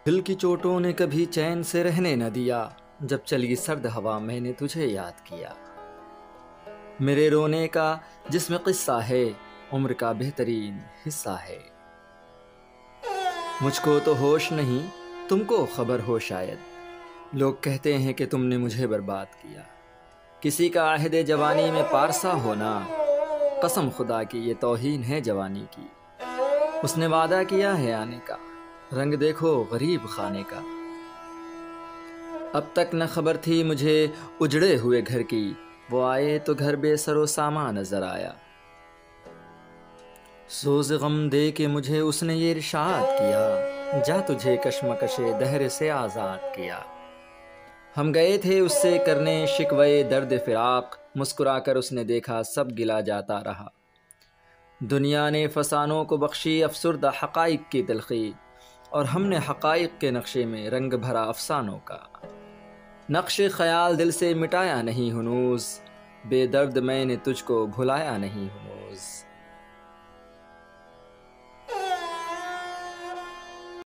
دل کی چوٹوں نے کبھی چین سے رہنے نہ دیا، جب چلی سرد ہوا میں نے تجھے یاد کیا۔ میرے رونے کا جس میں قصہ ہے، عمر کا بہترین حصہ ہے۔ مجھ کو تو ہوش نہیں، تم کو خبر ہو شاید، لوگ کہتے ہیں کہ تم نے مجھے برباد کیا۔ کسی کا عہد جوانی میں پارسا ہونا، قسم خدا کی یہ توہین ہے جوانی کی۔ اس نے وعدہ کیا ہے آنے کا، رنگ دیکھو غریب خانے کا۔ اب تک نہ خبر تھی مجھے اجڑے ہوئے گھر کی، وہ آئے تو گھر بے سر و سامان نظر آیا۔ سوز غم دے کے مجھے اس نے یہ ارشاد کیا، جا تجھے کشمکش دہر سے آزاد کیا۔ ہم گئے تھے اس سے کرنے شکوے درد فراق، مسکرا کر اس نے دیکھا سب گلا جاتا رہا۔ دنیا نے فسانوں کو بخشی افسردہ حقائق کی تلخی، اور ہم نے حقائق کے نقشے میں رنگ بھرا افسانوں کا۔ نقش خیال دل سے مٹایا نہیں ہنوز، بے درد میں نے تجھ کو بھلایا نہیں ہنوز۔